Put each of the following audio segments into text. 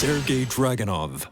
Sergei Dragunov.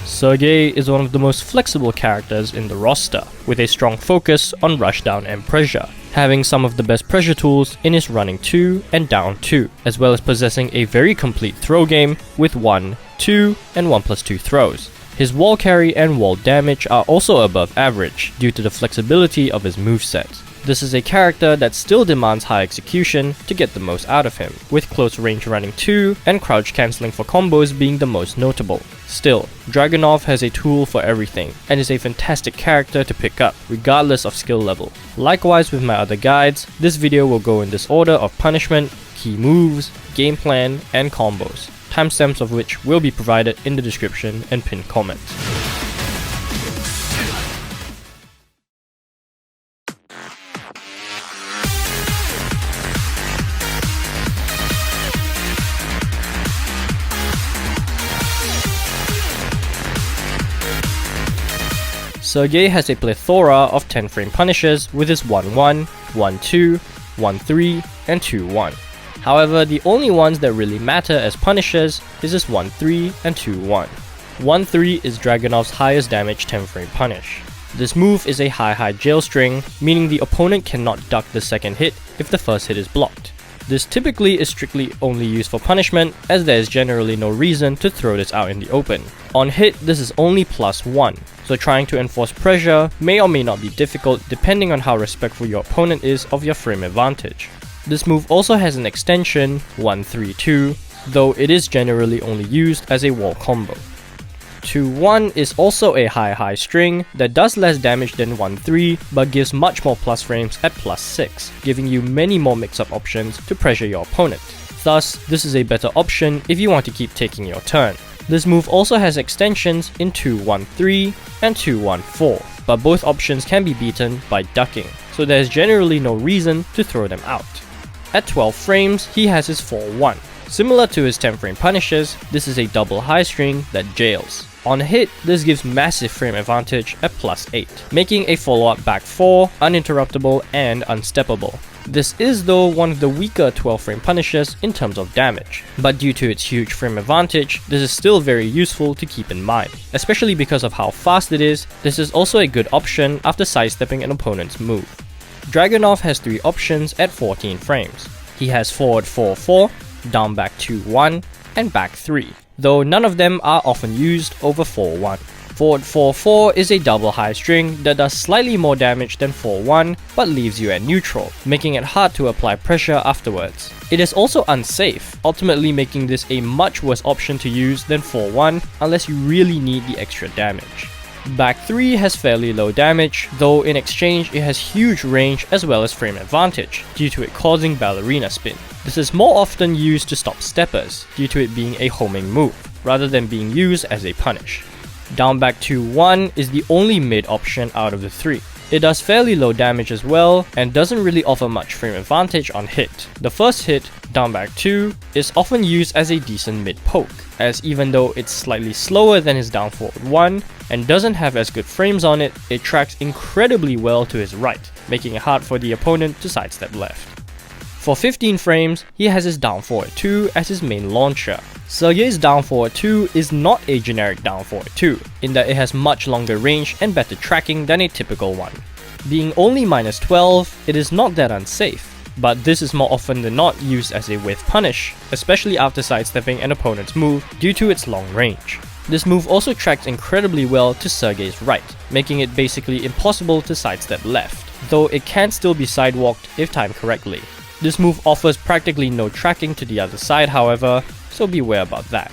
Sergei is one of the most flexible characters in the roster, with a strong focus on rushdown and pressure, having some of the best pressure tools in his running 2 and down 2, as well as possessing a very complete throw game with 1, 2, and 1+2 throws. His wall carry and wall damage are also above average due to the flexibility of his moveset. This is a character that still demands high execution to get the most out of him, with close range running 2 and crouch cancelling for combos being the most notable. Still, Dragunov has a tool for everything and is a fantastic character to pick up, regardless of skill level. Likewise with my other guides, this video will go in this order of punishment, key moves, game plan, and combos, timestamps of which will be provided in the description and pinned comment. Sergei has a plethora of 10 frame punishes with his 1-1, 1-2, 1-3, and 2-1. However, the only ones that really matter as punishes is his 1-3 and 2-1. 1-3 is Dragunov's highest damage 10 frame punish. This move is a high jail string, meaning the opponent cannot duck the second hit if the first hit is blocked. This typically is strictly only used for punishment, as there is generally no reason to throw this out in the open. On hit, this is only +1, so trying to enforce pressure may or may not be difficult depending on how respectful your opponent is of your frame advantage. This move also has an extension, 1-3-2, though it is generally only used as a wall combo. 2-1 is also a high string that does less damage than 1-3 but gives much more plus frames at +6, giving you many more mix-up options to pressure your opponent. Thus, this is a better option if you want to keep taking your turn. This move also has extensions in 2-1-3 and 2-1-4, but both options can be beaten by ducking, so there is generally no reason to throw them out. At 12 frames, he has his 4-1. Similar to his 10 frame punishes, this is a double high string that jails. On hit, this gives massive frame advantage at +8, making a follow-up back 4 uninterruptible and unsteppable. This is though one of the weaker 12 frame punishes in terms of damage, but due to its huge frame advantage, this is still very useful to keep in mind. Especially because of how fast it is, this is also a good option after sidestepping an opponent's move. Dragunov has 3 options at 14 frames. He has forward 4-4, down back 2-1, and back 3, though none of them are often used over 4-1. Forward 4-4 is a double high string that does slightly more damage than 4-1 but leaves you at neutral, making it hard to apply pressure afterwards. It is also unsafe, ultimately making this a much worse option to use than 4-1 unless you really need the extra damage. Back 3 has fairly low damage, though in exchange it has huge range as well as frame advantage, due to it causing ballerina spin. This is more often used to stop steppers, due to it being a homing move, rather than being used as a punish. Down back 2-1 is the only mid option out of the 3. It does fairly low damage as well, and doesn't really offer much frame advantage on hit. The first hit, down back 2, is often used as a decent mid poke, as even though it's slightly slower than his down forward 1, and doesn't have as good frames on it, it tracks incredibly well to his right, making it hard for the opponent to sidestep left. For 15 frames, he has his down forward 2 as his main launcher. Sergei's down forward 2 is not a generic down forward 2, in that it has much longer range and better tracking than a typical one. Being only -12, it is not that unsafe, but this is more often than not used as a whiff punish, especially after sidestepping an opponent's move due to its long range. This move also tracks incredibly well to Sergei's right, making it basically impossible to sidestep left, though it can still be sidewalked if timed correctly. This move offers practically no tracking to the other side however, so beware about that.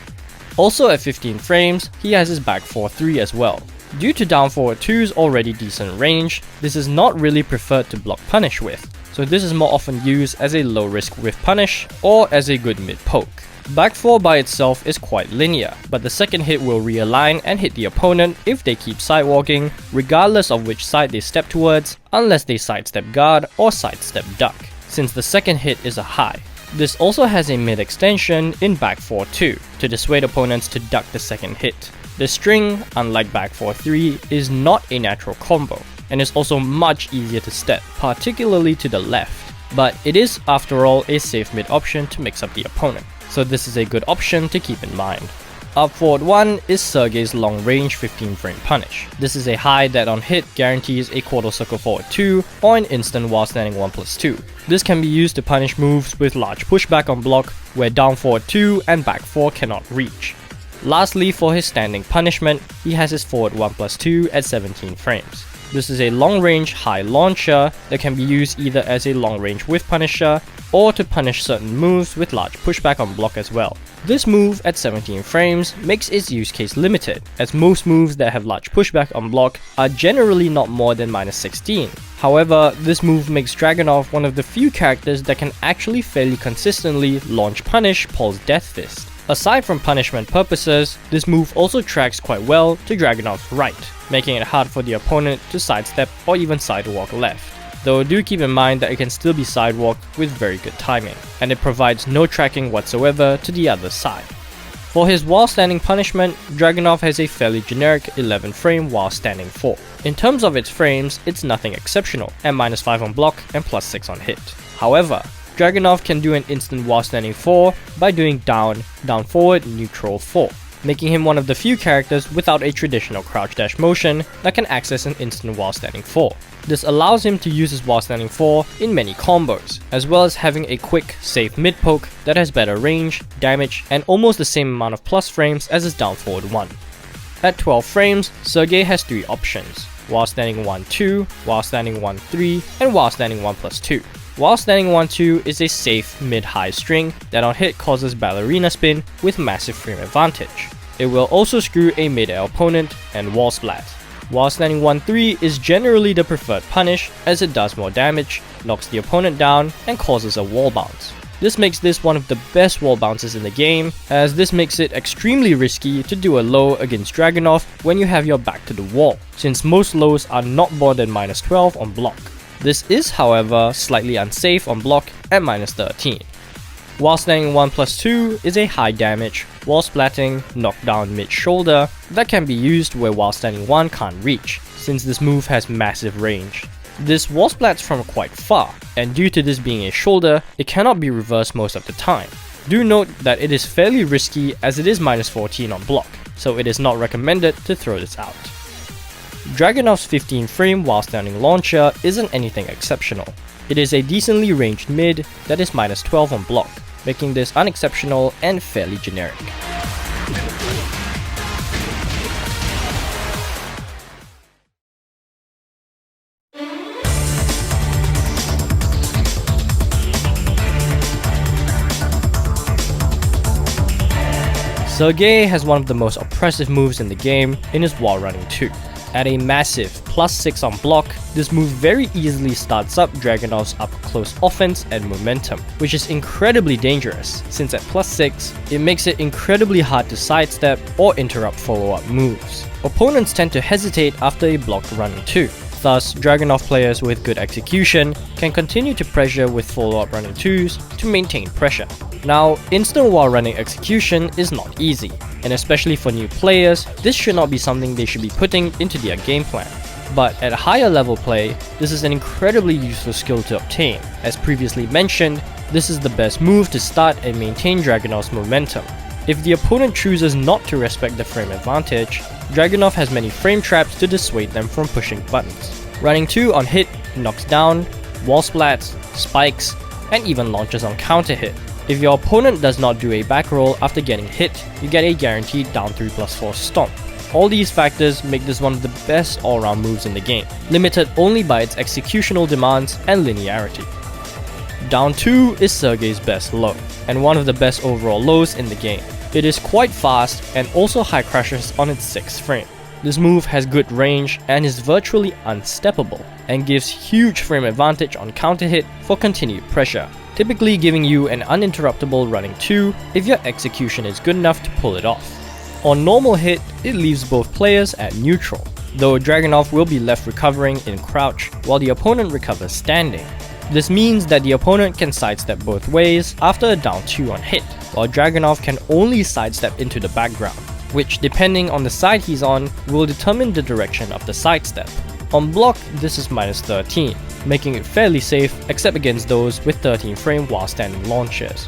Also at 15 frames, he has his back 4-3 as well. Due to down forward 2's already decent range, this is not really preferred to block punish with, so this is more often used as a low risk whiff punish or as a good mid poke. Back 4 by itself is quite linear, but the second hit will realign and hit the opponent if they keep sidewalking, regardless of which side they step towards, unless they sidestep guard or sidestep duck. since the second hit is a high. This also has a mid extension in back 4-2 to dissuade opponents to duck the second hit. The string, unlike back 4-3, is not a natural combo, and is also much easier to step, particularly to the left, but it is after all a safe mid option to mix up the opponent, so this is a good option to keep in mind. Up forward 1 is Sergei's long range 15 frame punish. This is a high that on hit guarantees a quarter circle forward 2 or an instant while standing 1+2. This can be used to punish moves with large pushback on block where down forward 2 and back 4 cannot reach. Lastly, for his standing punishment, he has his forward 1+2 at 17 frames. This is a long range high launcher that can be used either as a long range whiff punisher or to punish certain moves with large pushback on block as well. This move at 17 frames makes its use case limited, as most moves that have large pushback on block are generally not more than -16. However, this move makes Dragunov one of the few characters that can actually fairly consistently launch punish Paul's Death Fist. Aside from punishment purposes, this move also tracks quite well to Dragunov's right, making it hard for the opponent to sidestep or even sidewalk left. Though do keep in mind that it can still be sidewalked with very good timing, and it provides no tracking whatsoever to the other side. For his while standing punishment, Dragunov has a fairly generic 11 frame while standing 4. In terms of its frames, it's nothing exceptional, at -5 on block and +6 on hit. However, Dragunov can do an instant while standing 4 by doing down, down forward, neutral 4, making him one of the few characters without a traditional crouch dash motion that can access an instant while standing 4. This allows him to use his while standing 4 in many combos, as well as having a quick, safe mid poke that has better range, damage, and almost the same amount of plus frames as his down forward 1. At 12 frames, Sergei has 3 options: while standing 1-2, while standing 1-3, and while standing 1+2. While standing 1-2 is a safe mid-high string that on hit causes ballerina spin with massive frame advantage. It will also screw a mid-air opponent and wall splat. While standing 1-3 is generally the preferred punish as it does more damage, knocks the opponent down, and causes a wall bounce. This makes this one of the best wall bounces in the game, as this makes it extremely risky to do a low against Dragunov when you have your back to the wall, since most lows are not more than -12 on block. This is, however, slightly unsafe on block at -13. While standing 1+2 is a high damage, wall splatting, knockdown mid-shoulder that can be used where while standing 1 can't reach, since this move has massive range. This wall splats from quite far, and due to this being a shoulder, it cannot be reversed most of the time. Do note that it is fairly risky as it is -14 on block, so it is not recommended to throw this out. Dragunov's 15 frame while standing launcher isn't anything exceptional. It is a decently ranged mid that is -12 on block, making this unexceptional and fairly generic. Sergei has one of the most oppressive moves in the game in his wall running 2. At a massive +6 on block, this move very easily starts up Dragunov's up close offense and momentum, which is incredibly dangerous since at +6, it makes it incredibly hard to sidestep or interrupt follow-up moves. Opponents tend to hesitate after a blocked running 2. Thus, Dragunov players with good execution can continue to pressure with follow-up running 2s to maintain pressure. Now, instant while running execution is not easy, and especially for new players, this should not be something they should be putting into their game plan. But at higher level play, this is an incredibly useful skill to obtain. As previously mentioned, this is the best move to start and maintain Dragunov's momentum. If the opponent chooses not to respect the frame advantage, Dragunov has many frame traps to dissuade them from pushing buttons. Running 2 on hit knocks down, wall splats, spikes, and even launches on counter hit. If your opponent does not do a back roll after getting hit, you get a guaranteed down 3+4 stomp. All these factors make this one of the best all-round moves in the game, limited only by its executional demands and linearity. Down 2 is Sergei's best low, and one of the best overall lows in the game. It is quite fast and also high crashes on its 6th frame. This move has good range and is virtually unsteppable, and gives huge frame advantage on counter hit for continued pressure, typically giving you an uninterruptible running 2 if your execution is good enough to pull it off. On normal hit, it leaves both players at neutral, though Dragunov will be left recovering in crouch while the opponent recovers standing. This means that the opponent can sidestep both ways after a down 2 on hit, while Dragunov can only sidestep into the background, which depending on the side he's on will determine the direction of the sidestep. On block, this is minus 13, making it fairly safe except against those with 13 frame while standing launchers.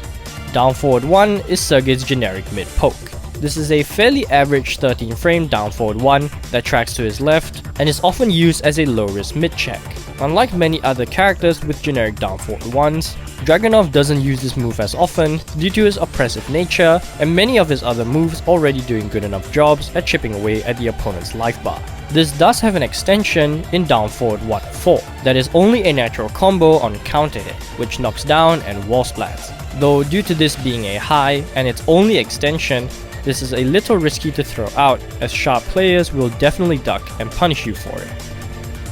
Down forward 1 is Sergei's generic mid poke. This is a fairly average 13 frame down forward 1 that tracks to his left and is often used as a low risk mid check. Unlike many other characters with generic down forward 1s, Dragunov doesn't use this move as often due to his oppressive nature and many of his other moves already doing good enough jobs at chipping away at the opponent's life bar. This does have an extension in down forward 1-4 that is only a natural combo on counter hit, which knocks down and wall splats. Though due to this being a high and its only extension, this is a little risky to throw out as sharp players will definitely duck and punish you for it.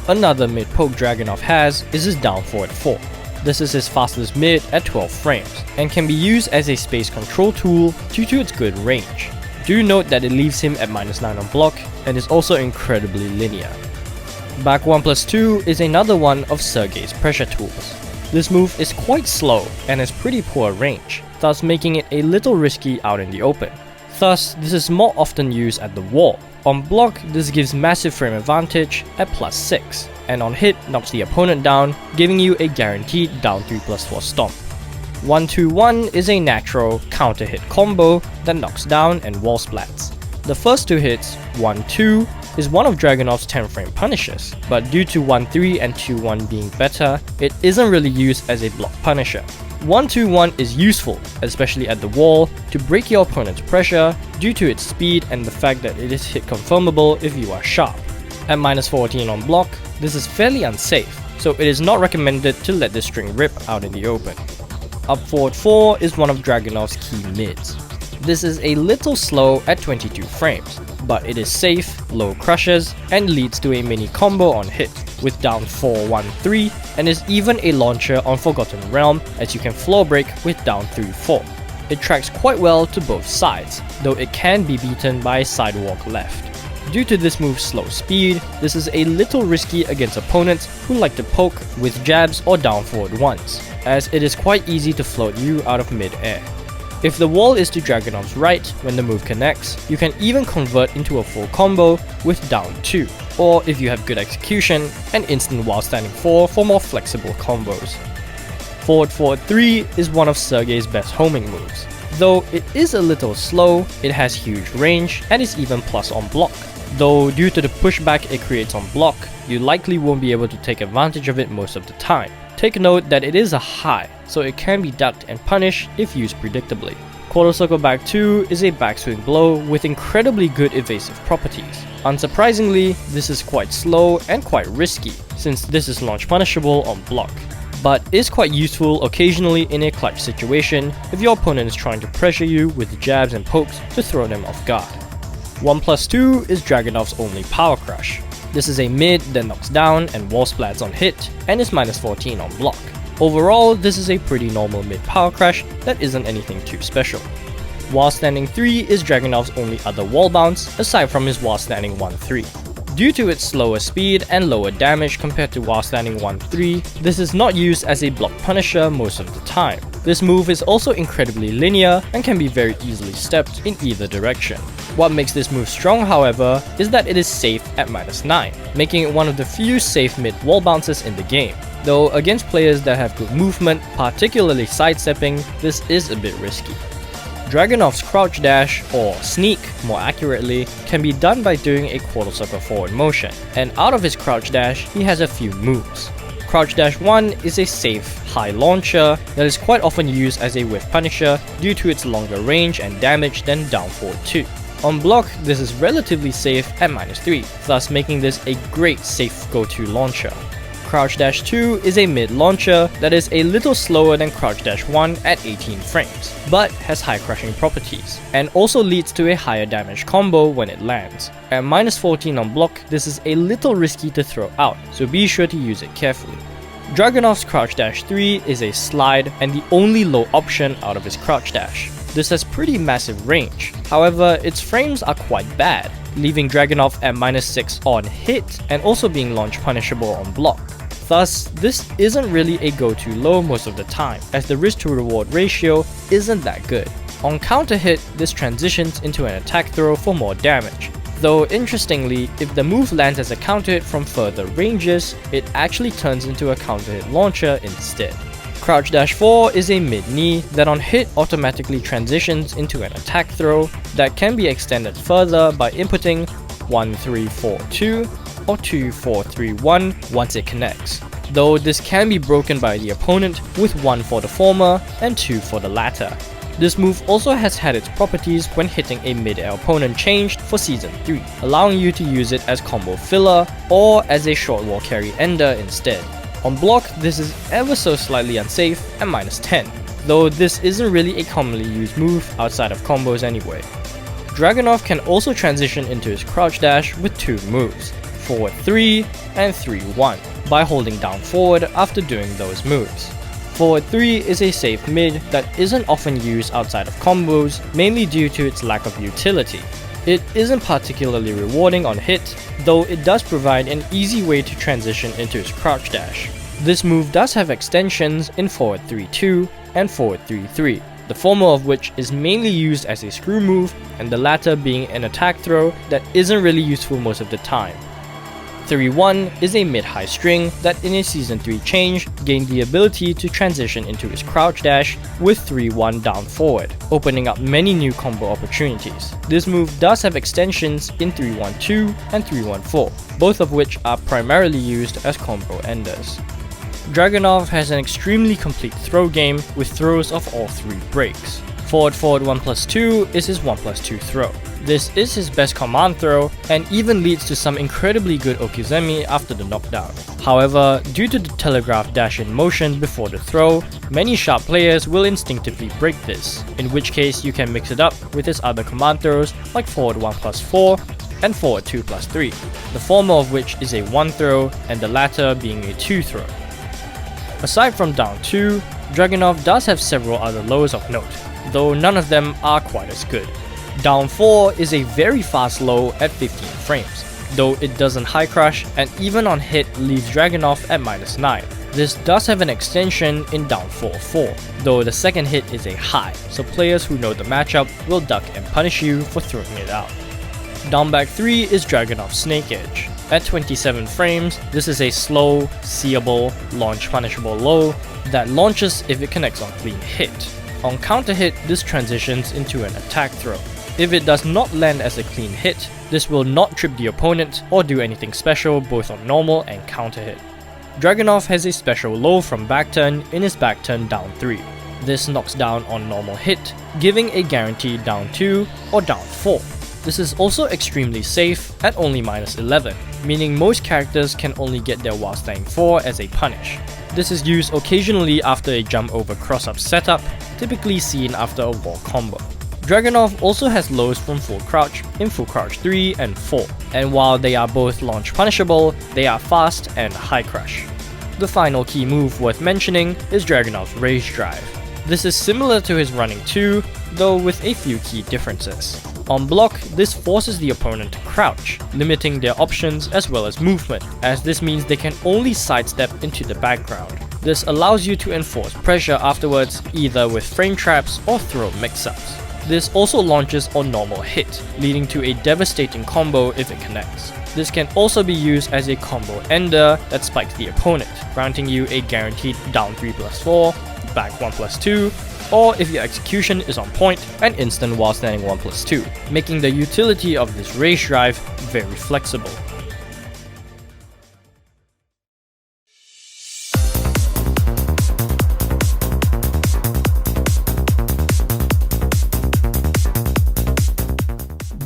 Another mid poke Dragunov has is his down forward 4. This is his fastest mid at 12 frames and can be used as a space control tool due to its good range. Do note that it leaves him at minus 9 on block and is also incredibly linear. Back 1+2 is another one of Sergei's pressure tools. This move is quite slow and has pretty poor range, thus making it a little risky out in the open. Thus, this is more often used at the wall. On block, this gives massive frame advantage at +6, and on hit knocks the opponent down, giving you a guaranteed down 3+4 stomp. 1-2-1 is a natural counter hit combo that knocks down and wall splats. The first two hits, 1-2, is one of Dragunov's 10 frame punishes, but due to 1-3 and 2-1 being better, it isn't really used as a block punisher. 1-2-1 is useful, especially at the wall, to break your opponent's pressure due to its speed and the fact that it is hit confirmable if you are sharp. At minus 14 on block, this is fairly unsafe, so it is not recommended to let this string rip out in the open. Up forward 4 is one of Dragunov's key mids. This is a little slow at 22 frames, but it is safe, low crushes, and leads to a mini combo on hit, with down 4-1-3, and is even a launcher on Forgotten Realm as you can floor break with down 3-4. It tracks quite well to both sides, though it can be beaten by a sidewalk left. Due to this move's slow speed, this is a little risky against opponents who like to poke with jabs or down forward ones, as it is quite easy to float you out of mid-air. If the wall is to Dragunov's right when the move connects, you can even convert into a full combo with down 2, or if you have good execution, an instant while standing 4 for more flexible combos. Forward 3 is one of Sergei's best homing moves. Though it is a little slow, it has huge range and is even plus on block. Though due to the pushback it creates on block, you likely won't be able to take advantage of it most of the time. Take note that it is a high, so it can be ducked and punished if used predictably. Quarter circle back 2 is a backswing blow with incredibly good evasive properties. Unsurprisingly, this is quite slow and quite risky, since this is launch punishable on block, but is quite useful occasionally in a clutch situation if your opponent is trying to pressure you with jabs and pokes to throw them off guard. 1+2 is Dragunov's only power crush. This is a mid that knocks down and wall splats on hit and is minus 14 on block. Overall, this is a pretty normal mid power crash that isn't anything too special. While standing 3 is Dragunov's only other wall bounce aside from his while standing 1-3. Due to its slower speed and lower damage compared to while standing 1-3, this is not used as a block punisher most of the time. This move is also incredibly linear and can be very easily stepped in either direction. What makes this move strong, however, is that it is safe at minus 9, making it one of the few safe mid wall bounces in the game. Though against players that have good movement, particularly sidestepping, this is a bit risky. Dragunov's crouch dash, or sneak more accurately, can be done by doing a quarter circle forward motion, and out of his crouch dash, he has a few moves. Crouch dash 1 is a safe, high launcher that is quite often used as a whiff punisher due to its longer range and damage than down forward 2. On block, this is relatively safe at minus 3, thus making this a great safe go-to launcher. Crouch dash 2 is a mid launcher that is a little slower than Crouch dash 1 at 18 frames, but has high crushing properties, and also leads to a higher damage combo when it lands. At minus 14 on block, this is a little risky to throw out, so be sure to use it carefully. Dragunov's Crouch dash 3 is a slide and the only low option out of his Crouch dash. This has pretty massive range, however its frames are quite bad, leaving Dragunov at minus 6 on hit and also being launch punishable on block. Thus, this isn't really a go-to low most of the time, as the risk to reward ratio isn't that good. On counter hit, this transitions into an attack throw for more damage. Though interestingly, if the move lands as a counter hit from further ranges, it actually turns into a counter hit launcher instead. Crouch Dash 4 is a mid-knee that on hit automatically transitions into an attack throw that can be extended further by inputting 1-3-4-2 or 2-4-3-1 once it connects, though this can be broken by the opponent with 1 for the former and 2 for the latter. This move also has had its properties when hitting a mid-air opponent changed for Season 3, allowing you to use it as combo filler or as a short wall carry ender instead. On block, this is ever so slightly unsafe at -10, though this isn't really a commonly used move outside of combos anyway. Dragunov can also transition into his crouch dash with 2 moves, forward 3 and 3-1, by holding down forward after doing those moves. Forward 3 is a safe mid that isn't often used outside of combos, mainly due to its lack of utility. It isn't particularly rewarding on hit, though it does provide an easy way to transition into his crouch dash. This move does have extensions in forward 3-2 and forward 3-3, the former of which is mainly used as a screw move and the latter being an attack throw that isn't really useful most of the time. 3-1 is a mid-high string that in a Season 3 change gained the ability to transition into his crouch dash with 3-1 down forward, opening up many new combo opportunities. This move does have extensions in 3-1-2 and 3-1-4, both of which are primarily used as combo enders. Dragunov has an extremely complete throw game with throws of all 3 breaks. Forward 1+2 is his 1+2 throw. This is his best command throw and even leads to some incredibly good okizeme after the knockdown. However, due to the telegraphed dash in motion before the throw, many sharp players will instinctively break this, in which case you can mix it up with his other command throws like forward 1+4 and forward 2+3, the former of which is a 1 throw and the latter being a 2 throw. Aside from down 2, Dragunov does have several other lows of note, though none of them are quite as good. Down 4 is a very fast low at 15 frames, though it doesn't high crush and even on hit leaves Dragunov at -9. This does have an extension in down 4-4, though the second hit is a high, so players who know the matchup will duck and punish you for throwing it out. Down back 3 is Dragunov's Snake Edge. At 27 frames, this is a slow, seeable, launch punishable low that launches if it connects on clean hit. On counter hit, this transitions into an attack throw. If it does not land as a clean hit, this will not trip the opponent or do anything special both on normal and counter hit. Dragunov has a special low from back turn in his back turn down 3. This knocks down on normal hit, giving a guaranteed down 2 or down 4. This is also extremely safe at only -11, meaning most characters can only get their while staying 4 as a punish. This is used occasionally after a jump over cross-up setup, typically seen after a wall combo. Dragunov also has lows from full crouch in full crouch 3 and 4, and while they are both launch punishable, they are fast and high crush. The final key move worth mentioning is Dragunov's Rage Drive. This is similar to his running 2, though with a few key differences. On block, this forces the opponent to crouch, limiting their options as well as movement, as this means they can only sidestep into the background. This allows you to enforce pressure afterwards, either with frame traps or throw mix-ups. This also launches on normal hit, leading to a devastating combo if it connects. This can also be used as a combo ender that spikes the opponent, granting you a guaranteed down 3+4, back 1+2, or if your execution is on point, an instant while standing 1+2, making the utility of this Rage Drive very flexible.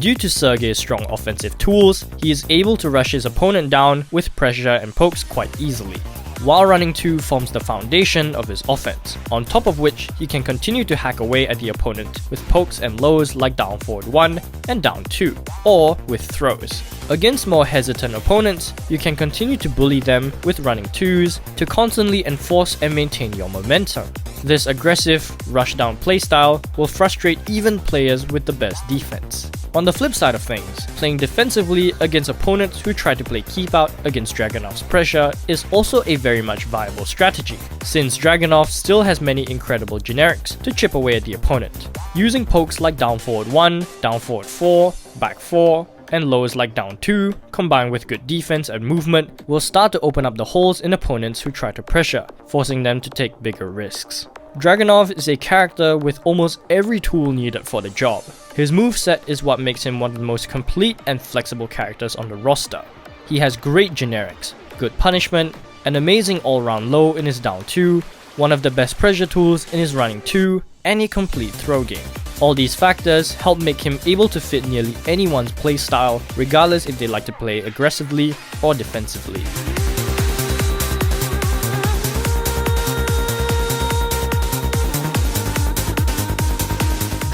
Due to Sergei's strong offensive tools, he is able to rush his opponent down with pressure and pokes quite easily. While running 2 forms the foundation of his offense, on top of which he can continue to hack away at the opponent with pokes and lows like down forward 1 and down 2, or with throws. Against more hesitant opponents, you can continue to bully them with running 2s to constantly enforce and maintain your momentum. This aggressive, rush-down playstyle will frustrate even players with the best defense. On the flip side of things, playing defensively against opponents who try to play keep out against Dragunov's pressure is also a very much viable strategy, since Dragunov still has many incredible generics to chip away at the opponent. Using pokes like down forward 1, down forward 4, back 4, and lows like down 2, combined with good defense and movement, will start to open up the holes in opponents who try to pressure, forcing them to take bigger risks. Dragunov is a character with almost every tool needed for the job. His moveset is what makes him one of the most complete and flexible characters on the roster. He has great generics, good punishment, an amazing all-round low in his down 2, one of the best pressure tools in his running 2, and a complete throw game. All these factors help make him able to fit nearly anyone's playstyle, regardless if they like to play aggressively or defensively.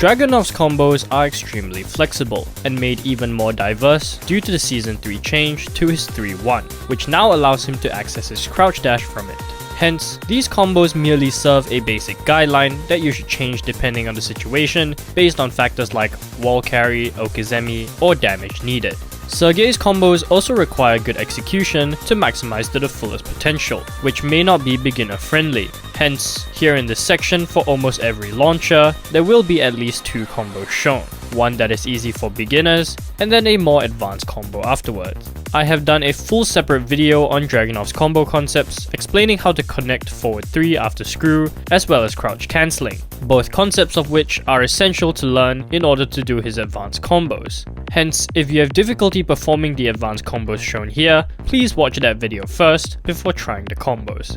Dragunov's combos are extremely flexible and made even more diverse due to the Season 3 change to his 3-1, which now allows him to access his crouch dash from it. Hence, these combos merely serve a basic guideline that you should change depending on the situation based on factors like wall carry, okizemi, or damage needed. Sergei's combos also require good execution to maximize to the fullest potential, which may not be beginner friendly. Hence, here in this section for almost every launcher, there will be at least 2 combos shown, one that is easy for beginners, and then a more advanced combo afterwards. I have done a full separate video on Dragunov's combo concepts, explaining how to connect forward 3 after screw, as well as crouch cancelling, both concepts of which are essential to learn in order to do his advanced combos. Hence, if you have difficulty performing the advanced combos shown here, please watch that video first before trying the combos.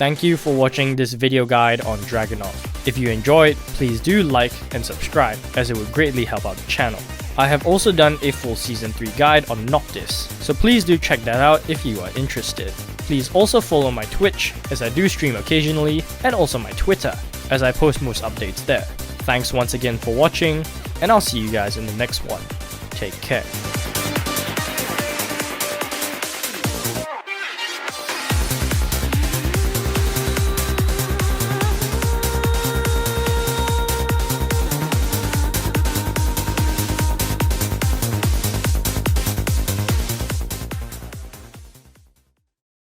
Thank you for watching this video guide on Dragunov. If you enjoyed, please do like and subscribe, as it would greatly help out the channel. I have also done a full Season 3 guide on Noctis, so please do check that out if you are interested. Please also follow my Twitch, as I do stream occasionally, and also my Twitter, as I post most updates there. Thanks once again for watching, and I'll see you guys in the next one. Take care.